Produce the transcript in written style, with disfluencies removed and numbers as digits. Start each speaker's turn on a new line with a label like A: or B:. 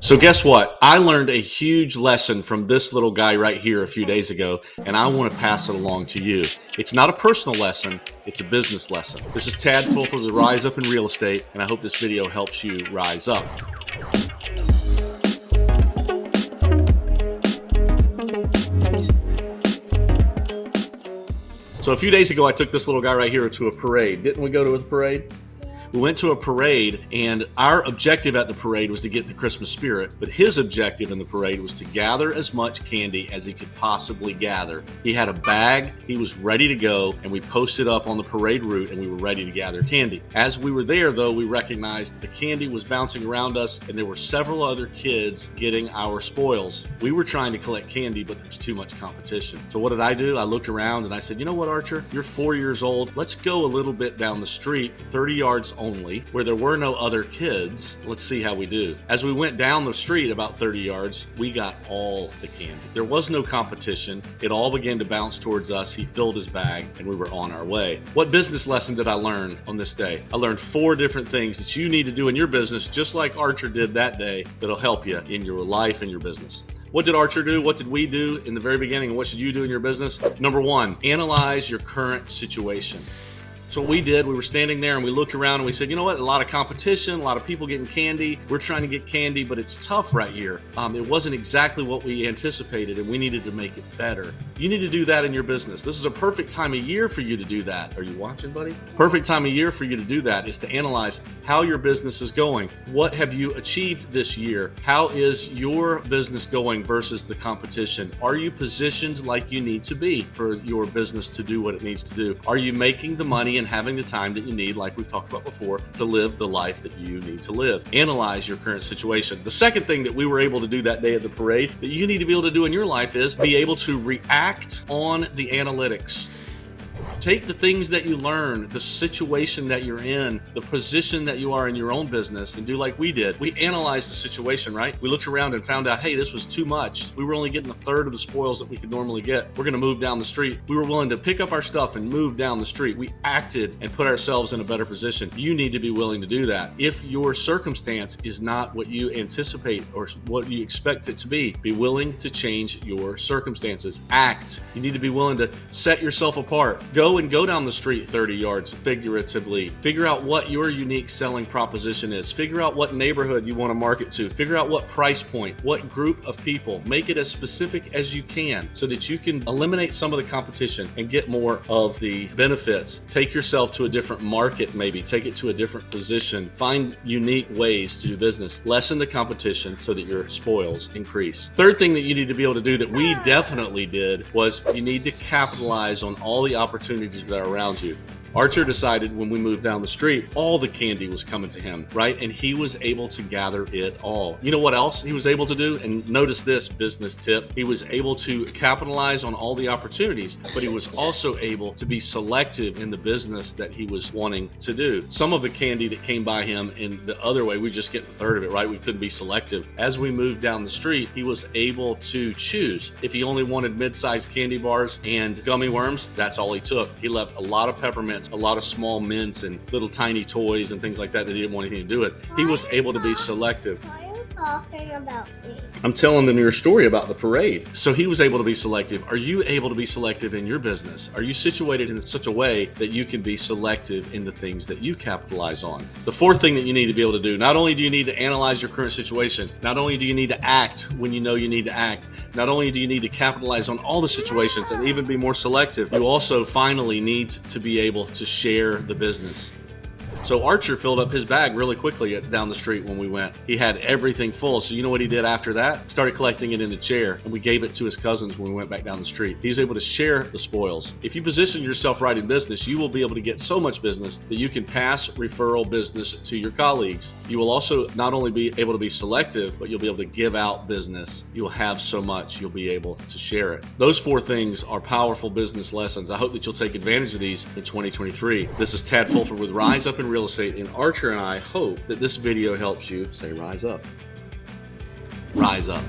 A: So guess what? I learned a huge lesson from this little guy right here a few days ago, and I want to pass it along to you. It's not a personal lesson, it's a business lesson. This is Tad Fulford with Rise Up in Real Estate, and I hope this video helps you rise up. So a few days ago, I took this little guy right here to a parade. Didn't we go to a parade? We went to a parade, and our objective at the parade was to get the Christmas spirit, but his objective in the parade was to gather as much candy as he could possibly gather. He had a bag, he was ready to go, and we posted up on the parade route, and we were ready to gather candy. As we were there, though, we recognized the candy was bouncing around us, and there were several other kids getting our spoils. We were trying to collect candy, but there was too much competition. So what did I do? I looked around, and I said, you know what, Archer? You're 4 years old. Let's go a little bit down the street, 30 yards only, where there were no other kids. Let's see how we do. As we went down the street about 30 yards, we got all the candy. There was no competition. It all began to bounce towards us. He filled his bag, and we were on our way. What business lesson did I learn on this day? I learned 4 different things that you need to do in your business, just like Archer did that day, that'll help you in your life and your business. What did Archer do? What did we do in the very beginning? And what should you do in your business? Number 1, analyze your current situation. So what we did, we were standing there and we looked around and we said, you know what, a lot of competition, a lot of people getting candy. We're trying to get candy, but it's tough right here. It wasn't exactly what we anticipated, and we needed to make it better. You need to do that in your business. This is a perfect time of year for you to do that. Are you watching, buddy? Perfect time of year for you to do that is to analyze how your business is going. What have you achieved this year? How is your business going versus the competition? Are you positioned like you need to be for your business to do what it needs to do? Are you making the money and having the time that you need, like we've talked about before, to live the life that you need to live? Analyze your current situation. The second thing that we were able to do that day at the parade that you need to be able to do in your life is be able to react on the analytics. Take the things that you learn, the situation that you're in, the position that you are in your own business, and do like we did. We analyzed the situation, right? We looked around and found out, hey, this was too much. We were only getting a third of the spoils that we could normally get. We're going to move down the street. We were willing to pick up our stuff and move down the street. We acted and put ourselves in a better position. You need to be willing to do that. If your circumstance is not what you anticipate or what you expect it to be willing to change your circumstances. Act. You need to be willing to set yourself apart. Go down the street 30 yards figuratively. Figure out what your unique selling proposition is. Figure out what neighborhood you want to market to. Figure out what price point, what group of people. Make it as specific as you can so that you can eliminate some of the competition and get more of the benefits. Take yourself to a different market, maybe. Take it to a different position. Find unique ways to do business. Lessen the competition so that your spoils increase. Third thing that you need to be able to do that we definitely did was you need to capitalize on all the opportunities that are around you. Archer decided when we moved down the street, all the candy was coming to him, right? And he was able to gather it all. You know what else he was able to do? And notice this business tip. He was able to capitalize on all the opportunities, but he was also able to be selective in the business that he was wanting to do. Some of the candy that came by him in the other way, we just get a third of it, right? We couldn't be selective. As we moved down the street, he was able to choose. If he only wanted mid-sized candy bars and gummy worms, that's all he took. He left a lot of peppermint, a lot of small mints and little tiny toys and things like that he didn't want anything to do with. He was able to be selective.
B: Why are you talking about me?
A: I'm telling them your story about the parade. So he was able to be selective. Are you able to be selective in your business? Are you situated in such a way that you can be selective in the things that you capitalize on? The fourth thing that you need to be able to do, not only do you need to analyze your current situation, not only do you need to act when you know you need to act, not only do you need to capitalize on all the situations and even be more selective, you also finally need to be able to share the business. So Archer filled up his bag really quickly down the street when we went. He had everything full. So you know what he did after that? Started collecting it in a chair, and we gave it to his cousins when we went back down the street. He was able to share the spoils. If you position yourself right in business, you will be able to get so much business that you can pass referral business to your colleagues. You will also not only be able to be selective, but you'll be able to give out business. You'll have so much, you'll be able to share it. Those 4 things are powerful business lessons. I hope that you'll take advantage of these in 2023. This is Tad Fulford with Rise Up in Real Estate, and Archer and I hope that this video helps you say rise up. Rise up.